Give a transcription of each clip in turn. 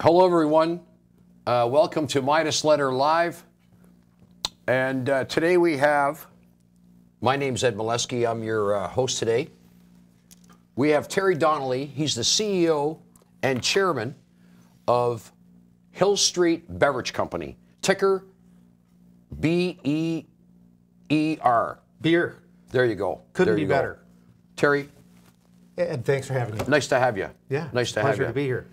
Hello, everyone. Welcome to Midas Letter Live. And today we have, my name's Ed Molesky. I'm your host today. We have Terry Donnelly. He's the CEO and chairman of Hill Street Beverage Company. Ticker B-E-E-R. Beer. There you go. Couldn't be better. Terry. Ed, thanks for having me. Nice to have you. Yeah. Nice to have you. Pleasure to be here.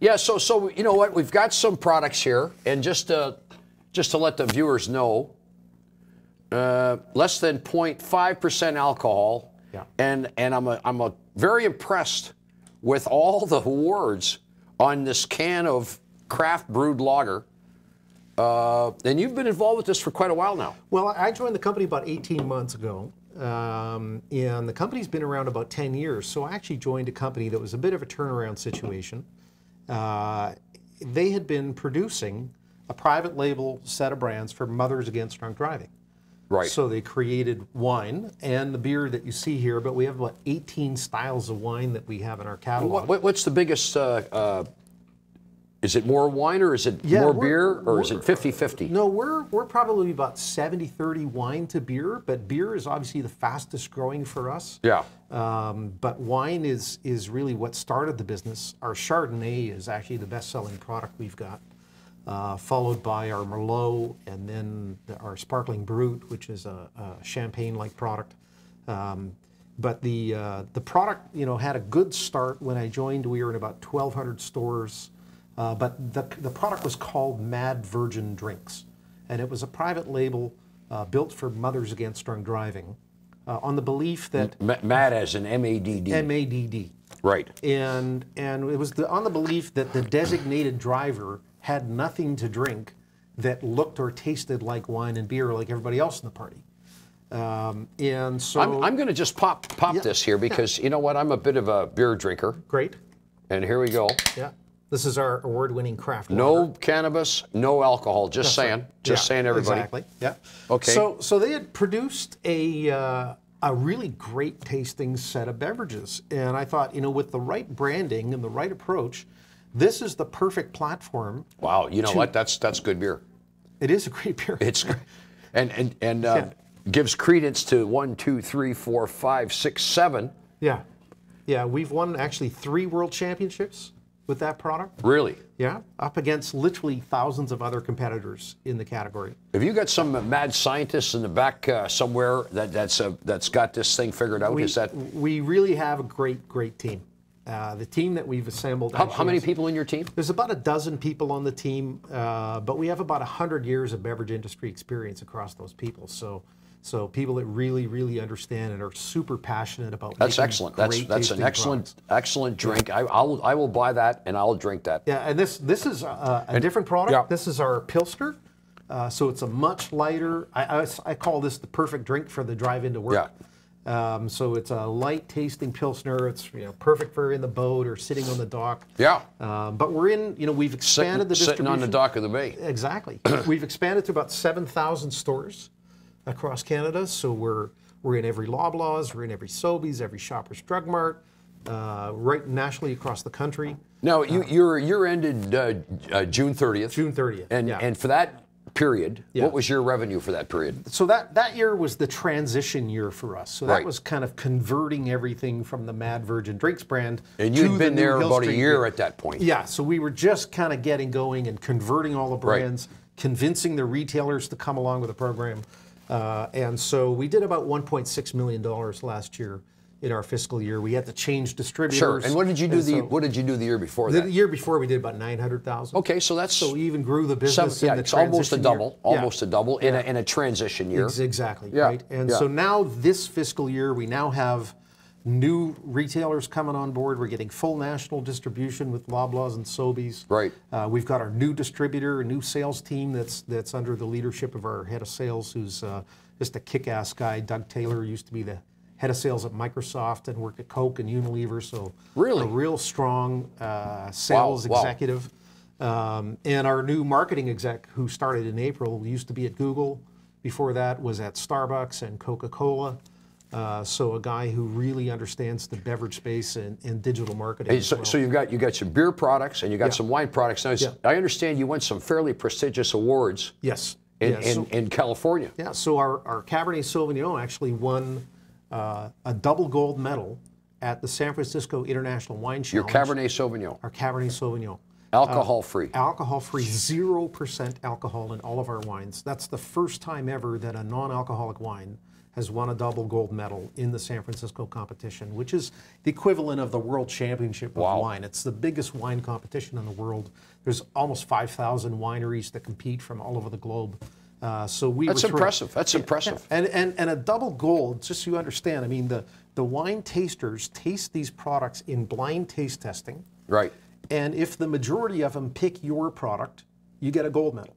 Yeah, so you know what? We've got some products here, and just to let the viewers know, less than 0.5% alcohol. Yeah. And I'm very impressed with all the awards on this can of craft brewed lager. And you've been involved with this for quite a while now. Well, I joined the company about 18 months ago, and the company's been around about 10 years. So I actually joined a company that was a bit of a turnaround situation. They had been producing a private label set of brands for Mothers Against Drunk Driving. Right. So they created wine and the beer that you see here, but we have about 18 styles of wine that we have in our catalog. What's the biggest, is it more wine or is it more beer or is it 50-50? No, we're probably about 70-30 wine to beer, but beer is obviously the fastest growing for us. Yeah. But wine is really what started the business. Our Chardonnay is actually the best-selling product we've got, followed by our Merlot and then our Sparkling Brut, which is a champagne-like product. But the product, had a good start when I joined. We were in about 1,200 stores. But the product was called Mad Virgin Drinks, and it was a private label built for Mothers Against Drunk Driving, on the belief that Mad as in M-A-D-D. M-A-D-D. Right. And it was on the belief that the designated driver had nothing to drink that looked or tasted like wine and beer like everybody else in the party. And so I'm going to just pop this here because you know what? I'm a bit of a beer drinker. Great. And here we go. Yeah. This is our award-winning craft lager. No cannabis, no alcohol. Just saying. Right. Just saying, everybody. Exactly. Yeah. Okay. So they had produced a really great tasting set of beverages, and I thought, with the right branding and the right approach, this is the perfect platform. Wow. You know what? That's good beer. It is a great beer. It's and gives credence to 1, 2, 3, 4, 5, 6, 7. Yeah. Yeah. We've won actually 3 world championships with that product. Really? Yeah, up against literally thousands of other competitors in the category. Have you got some mad scientists in the back somewhere that's got this thing figured out? We really have a great team. The team that we've assembled. How many people in your team? There's about a dozen people on the team, but we have about 100 years of beverage industry experience across those people. So people that really understand and are super passionate about. That's excellent. That's an excellent drink. I will buy that and I'll drink that. Yeah, and this is a different product. Yeah. This is our Pilsner, so it's a much lighter. I call this the perfect drink for the drive into work. Yeah. So it's a light tasting Pilsner. It's perfect for in the boat or sitting on the dock. Yeah. But we're in. We've expanded the distribution. Sitting on the dock of the bay. Exactly. We've expanded to about 7,000 stores across Canada, so we're in every Loblaws, we're in every Sobeys, every Shoppers Drug Mart, right nationally across the country. Now, your year ended June 30th. June 30th. And for that period, what was your revenue for that period? So that year was the transition year for us. So that was kind of converting everything from the Mad Virgin Drinks brand. And you'd been there about a year at that point. Yeah, so we were just kind of getting going and converting all the brands, convincing the retailers to come along with the program. And so we did about $1.6 million last year in our fiscal year. We had to change distributors. Sure. And what did you do the year before that? The year before we did about 900,000. Okay, so we even grew the business. It's almost a double, in a transition year. Exactly. Yeah. Right. And so now this fiscal year we now have new retailers coming on board. We're getting full national distribution with Loblaws and Sobeys. Right. We've got our new distributor, a new sales team that's under the leadership of our head of sales, who's just a kick-ass guy. Doug Taylor used to be the head of sales at Microsoft and worked at Coke and Unilever. So really, a real strong sales executive. And our new marketing exec, who started in April, used to be at Google. Before that was at Starbucks and Coca-Cola. So a guy who really understands the beverage space and digital marketing. Hey, as so, well. so you got some beer products and you got Yeah. some wine products. Now, I understand you won some fairly prestigious awards Yes. in, Yeah, so- in California. Yeah, so our Cabernet Sauvignon actually won a double gold medal at the San Francisco International Wine Your Challenge. Cabernet Sauvignon, Our Cabernet Sauvignon. alcohol-free. Alcohol-free, 0% alcohol in all of our wines. That's the first time ever that a non-alcoholic wine has won a double gold medal in the San Francisco competition, which is the equivalent of the World Championship of Wow. wine. It's the biggest wine competition in the world. There's almost 5,000 wineries that compete from all over the globe. So we That's were thrilled. impressive. That's impressive. And a double gold, just so you understand, I mean, the wine tasters taste these products in blind taste testing. Right. And if the majority of them pick your product, you get a gold medal.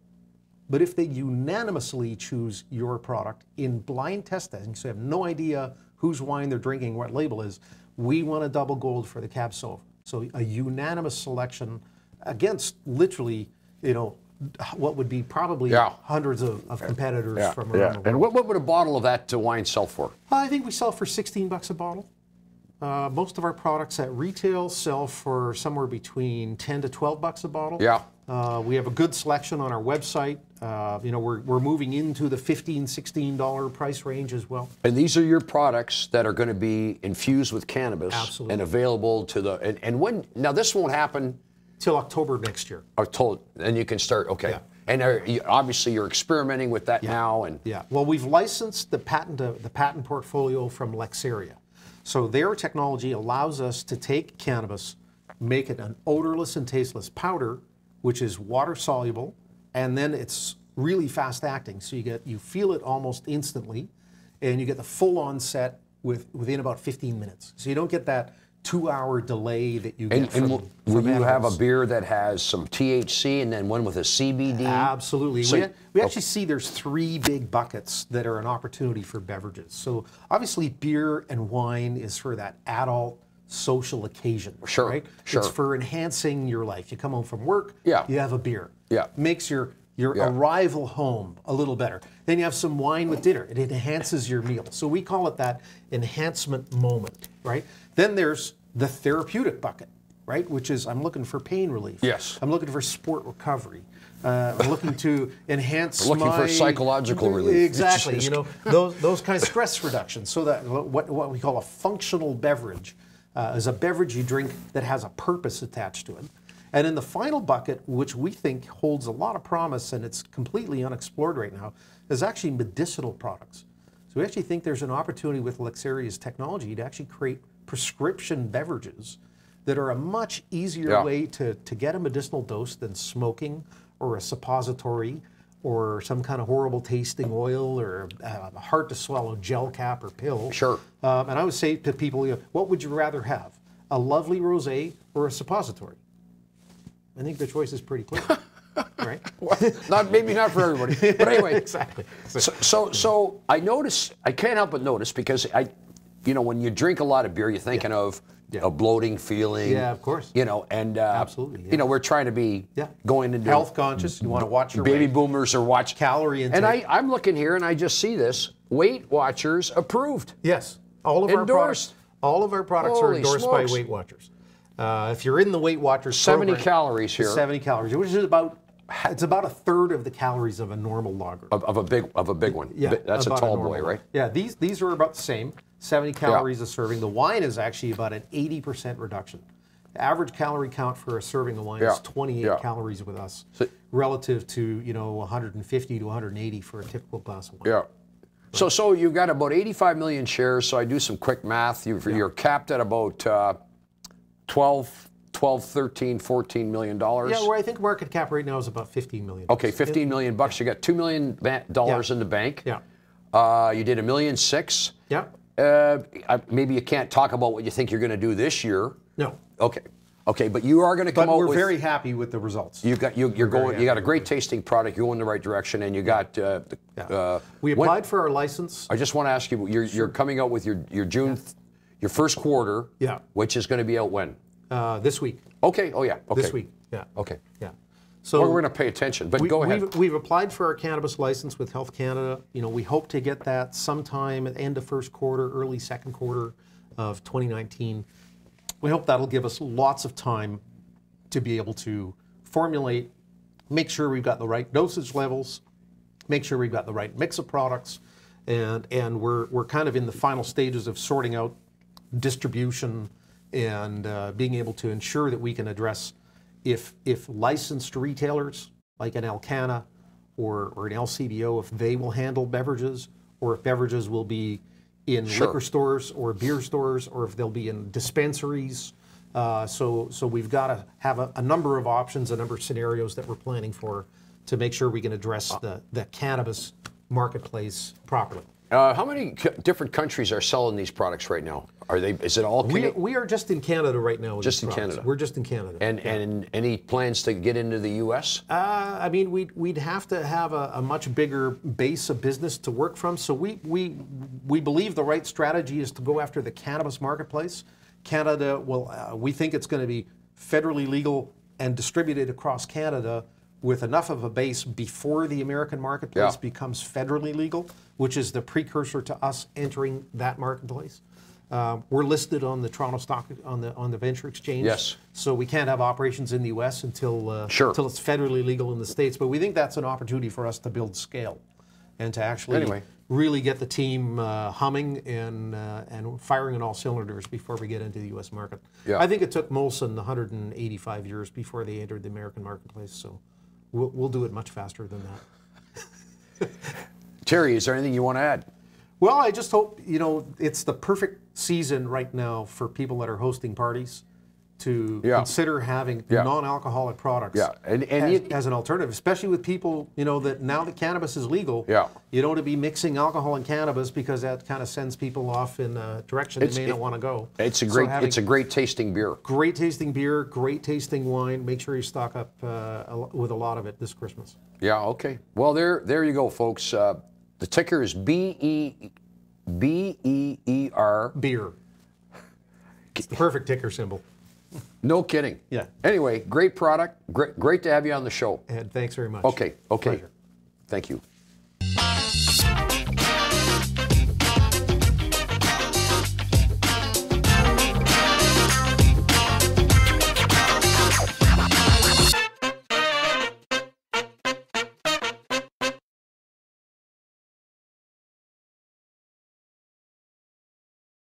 But if they unanimously choose your product in blind test testing, so you have no idea whose wine they're drinking, what label is, we won a double gold for the Cab Sauv. So a unanimous selection against literally, what would be probably hundreds of competitors from around the world. And what would a bottle of that wine sell for? I think we sell for $16 a bottle. Most of our products at retail sell for somewhere between $10 to $12 a bottle. Yeah. We have a good selection on our website. We're moving into the $15, $16 price range as well. And these are your products that are going to be infused with cannabis. Absolutely. And available to the, and when, now this won't happen. Till October of next year. And you can start, okay. Yeah. And obviously you're experimenting with that now. And Yeah, well, we've licensed the patent portfolio from Lexaria. So their technology allows us to take cannabis, make it an odorless and tasteless powder, which is water soluble, and then it's really fast acting. So you feel it almost instantly, and you get the full onset within about 15 minutes. So you don't get that 2-hour delay that you get from will you have a edibles. beer that has some THC and then one with a CBD? Absolutely. So- We actually see there's 3 big buckets that are an opportunity for beverages. So obviously beer and wine is for that adult social occasion. Sure, Right? sure. It's for enhancing your life. You come home from work, Yeah. you have a beer. Yeah. Makes your Yeah. arrival home a little better. Then you have some wine with dinner. It enhances your meal. So we call it that enhancement moment, right? Then there's the therapeutic bucket, right? Which is I'm looking for pain relief. Yes. I'm looking for sport recovery. I'm looking to enhance Looking for my psychological relief. Exactly. Those kinds of stress reduction. So that what we call a functional beverage is a beverage you drink that has a purpose attached to it. And in the final bucket, which we think holds a lot of promise and it's completely unexplored right now, is actually medicinal products. So we actually think there's an opportunity with Lexaria's technology to actually create prescription beverages that are a much easier way to get a medicinal dose than smoking or a suppository or some kind of horrible tasting oil or a hard to swallow gel cap or pill. Sure. And I would say to people, what would you rather have? A lovely rosé or a suppository? I think the choice is pretty clear, right? Maybe not for everybody, but anyway. Exactly. So I notice, I can't help but notice because when you drink a lot of beer, you're thinking of a bloating feeling. Yeah, of course. And Absolutely, yeah. we're trying to be going into Health conscious. You want to watch your baby weight. boomers or watch Calorie intake. And I'm looking here and I just see this Weight Watchers approved. Yes, all of Endorsed. our products are Holy endorsed smokes. by Weight Watchers. If you're in the Weight Watchers 70 program, calories here. 70 calories, which is about a third of the calories of a normal lager. Of a big one. Yeah, That's a about tall normal boy, lager. right? Yeah, these are about the same. 70 calories a serving. The wine is actually about an 80% reduction. The average calorie count for a serving of wine is 28 calories with us, relative to 150 to 180 for a typical glass of wine. Yeah. So you've got about 85 million shares. So I do some quick math. You're capped at about 12, 13, 14 million dollars. Yeah, where I think market cap right now is about 15 million. Okay, 15 million bucks. You got $2 million in the bank. Yeah. You did $1.6 million. Yeah. Maybe you can't talk about what you think you're going to do this year. No. Okay, but you are going to come But out we're with. very happy with the results. You're going. You got a great tasting product. You're going in the right direction, and you got. We applied for our license. I just want to ask you. You're coming out with your June, your first quarter. Yeah. Which is going to be out when? This week. Okay. Oh yeah. Okay. This week. Yeah. Okay. Yeah. So well, we're going to pay attention, but go ahead. We've applied for our cannabis license with Health Canada. You know, we hope to get that sometime at the end of first quarter, early second quarter of 2019. We hope that'll give us lots of time to be able to formulate, make sure we've got the right dosage levels, make sure we've got the right mix of products, and we're kind of in the final stages of sorting out distribution and being able to ensure that we can address if licensed retailers like an Alcanna or an LCBO, if they will handle beverages, or if beverages will be in liquor stores or beer stores, or if they'll be in dispensaries. So we've got to have a number of options, a number of scenarios that we're planning for to make sure we can address the cannabis marketplace properly. How many different countries are selling these products right now? Are they? Is it all Canadian? We are just in Canada right now. Just in Canada. We're just in Canada. And any plans to get into the U.S.? I mean, we'd have to have a much bigger base of business to work from. So we believe the right strategy is to go after the cannabis marketplace. Canada will. We think it's going to be federally legal and distributed across Canada with enough of a base before the American marketplace becomes federally legal, which is the precursor to us entering that marketplace. We're listed on the Toronto Stock on the Venture Exchange. Yes. So we can't have operations in the U.S. until it's federally legal in the States. But we think that's an opportunity for us to build scale and to actually really get the team humming and firing on all cylinders before we get into the U.S. market. Yeah. I think it took Molson 185 years before they entered the American marketplace. So we'll do it much faster than that. Terry, is there anything you want to add? Well, I just hope, you know, it's the perfect season right now for people that are hosting parties to consider having non-alcoholic products as an alternative, especially with people, you know, that now that cannabis is legal, you don't want to be mixing alcohol and cannabis because that kind of sends people off in a direction they may not want to go. It's a great tasting beer. Great tasting beer, great tasting wine. Make sure you stock up with a lot of it this Christmas. Yeah, okay. Well, there you go, folks. The ticker is BEER. Beer. It's the perfect ticker symbol. No kidding. Yeah. Anyway, great product. Great to have you on the show. And thanks very much. Okay. Pleasure. Thank you.